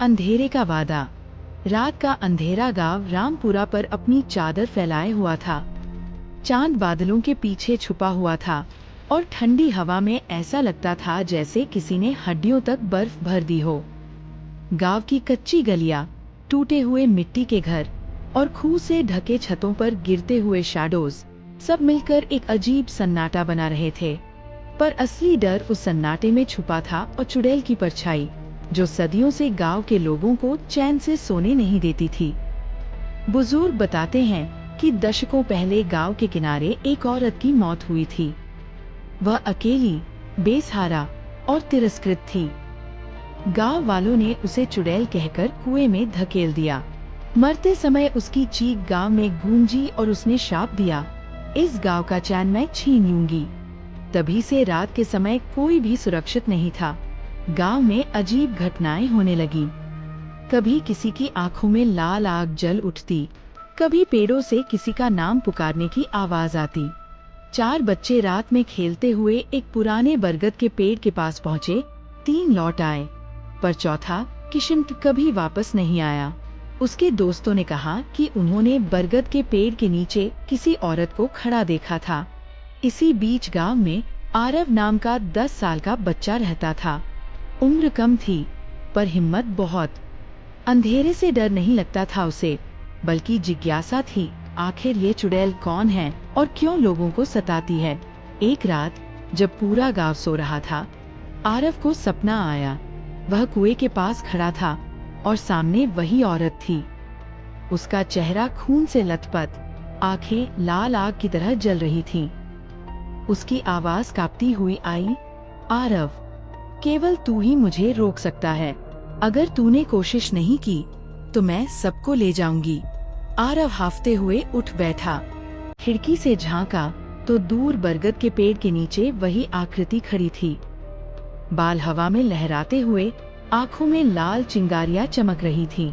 अंधेरे का वादा। रात का अंधेरा गांव रामपुरा पर अपनी चादर फैलाए हुआ था। चांद बादलों के पीछे छुपा हुआ था और ठंडी हवा में ऐसा लगता था जैसे किसी ने हड्डियों तक बर्फ भर दी हो। गांव की कच्ची गलियां, टूटे हुए मिट्टी के घर और खूह से ढके छतों पर गिरते हुए शैडोज सब मिलकर एक अजीब सन्नाटा बना रहे थे। पर असली डर उस सन्नाटे में छुपा था और चुड़ैल की परछाई, जो सदियों से गांव के लोगों को चैन से सोने नहीं देती थी। बुजुर्ग बताते हैं कि दशकों पहले गांव के किनारे एक औरत की मौत हुई थी। वह अकेली, बेसहारा और तिरस्कृत थी। गांव वालों ने उसे चुड़ैल कहकर कुएं में धकेल दिया। मरते समय उसकी चीख गांव में गूंजी और उसने शाप दिया, इस गांव का चैन मैं छीन लूंगी। तभी से रात के समय कोई भी सुरक्षित नहीं था। गांव में अजीब घटनाएं होने लगी। कभी किसी की आंखों में लाल आग जल उठती, कभी पेड़ों से किसी का नाम पुकारने की आवाज आती। 4 बच्चे रात में खेलते हुए एक पुराने बरगद के पेड़ के पास पहुँचे। 3 लौट आए, पर चौथा किशन कभी वापस नहीं आया। उसके दोस्तों ने कहा कि उन्होंने बरगद के पेड़ के नीचे किसी औरत को खड़ा देखा था। इसी बीच गांव में आरव नाम का 10 साल का बच्चा रहता था। उम्र कम थी, पर हिम्मत बहुत। अंधेरे से डर नहीं लगता था उसे, बल्कि जिज्ञासा थी, आखिर ये चुड़ैल कौन है और क्यों लोगों को सताती है। एक रात जब पूरा गांव सो रहा था, आरव को सपना आया। वह कुएं के पास खड़ा था और सामने वही औरत थी। उसका चेहरा खून से लथपथ, आंखें लाल आग की तरह जल रही थीं। उसकी आवाज कांपती हुई आई, आरव, केवल तू ही मुझे रोक सकता है। अगर तूने कोशिश नहीं की तो मैं सबको ले जाऊंगी। आरव हाफते हुए उठ बैठा। खिड़की से झांका तो दूर बरगद के पेड़ के नीचे वही आकृति खड़ी थी। बाल हवा में लहराते हुए, आंखों में लाल चिंगारियां चमक रही थीं।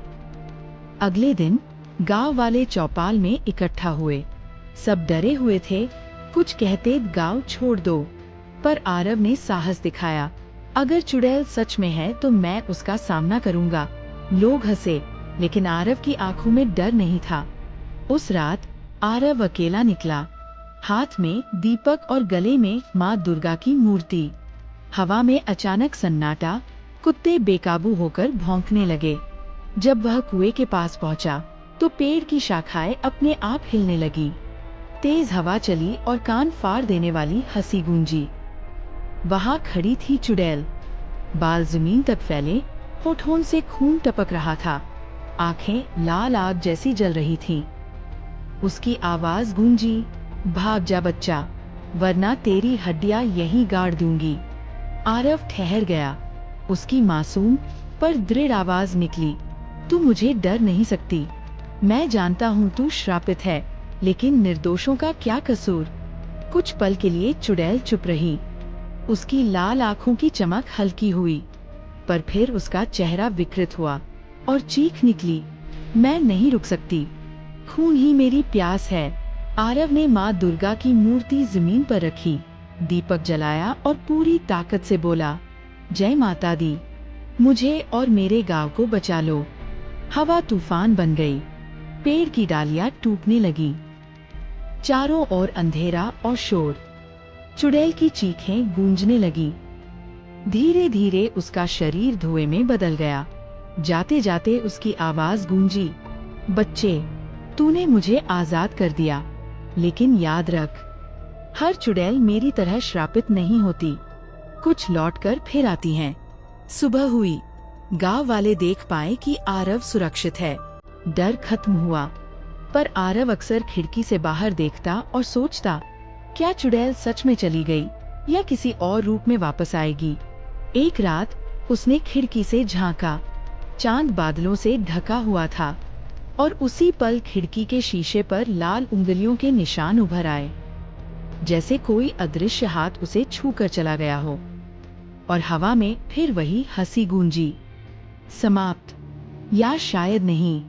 अगले दिन गांव वाले चौपाल में इकट्ठा हुए। सब डरे हुए थे। कुछ कहते गांव छोड़ दो, पर आरव ने साहस दिखाया, अगर चुड़ैल सच में है तो मैं उसका सामना करूंगा। लोग हंसे, लेकिन आरव की आंखों में डर नहीं था। उस रात आरव अकेला निकला, हाथ में दीपक और गले में माँ दुर्गा की मूर्ति। हवा में अचानक सन्नाटा, कुत्ते बेकाबू होकर भौंकने लगे। जब वह कुएं के पास पहुंचा, तो पेड़ की शाखाएं अपने आप हिलने लगी। तेज हवा चली और कान फाड़ देने वाली हंसी गूंजी। वहां खड़ी थी चुड़ैल, बाल जमीन तक फैले, होठों से खून टपक रहा था, आंखें लाल आग जैसी जल रही थीं। उसकी आवाज गूंजी, भाग जा बच्चा, वरना तेरी हड्डियां यहीं गाड़ दूंगी। आरव ठहर गया। उसकी मासूम पर दृढ़ आवाज निकली, तू मुझे डर नहीं सकती। मैं जानता हूँ तू श्रापित है, लेकिन निर्दोषों का क्या कसूर। कुछ पल के लिए चुड़ैल चुप रही। उसकी लाल आंखों की चमक हल्की हुई, पर फिर उसका चेहरा विकृत हुआ और चीख निकली, मैं नहीं रुक सकती। खून ही मेरी प्यास है। आरव ने माँ दुर्गा की मूर्ति जमीन पर रखी, दीपक जलाया और पूरी ताकत से बोला, जय माता दी, मुझे और मेरे गांव को बचा लो। हवा तूफान बन गई, पेड़ की डालियां टूटने लगी। चारों ओर अंधेरा और शोर। चुड़ैल की चीखें गूंजने लगी। धीरे धीरे उसका शरीर धुएं में बदल गया। जाते जाते उसकी आवाज गूंजी, बच्चे, तूने मुझे आजाद कर दिया, लेकिन याद रख, हर चुड़ैल मेरी तरह श्रापित नहीं होती। कुछ लौटकर फिर आती हैं। सुबह हुई। गांव वाले देख पाए कि आरव सुरक्षित है। डर खत्म हुआ, पर आरव अक्सर खिड़की से बाहर देखता और सोचता, क्या चुड़ैल सच में चली गई या किसी और रूप में वापस आएगी। एक रात उसने खिड़की से झांका। चांद बादलों से ढका हुआ था और उसी पल खिड़की के शीशे पर लाल उंगलियों के निशान उभर आए, जैसे कोई अदृश्य हाथ उसे छू कर चला गया हो। और हवा में फिर वही हंसी गूंजी, समाप्त, या शायद नहीं।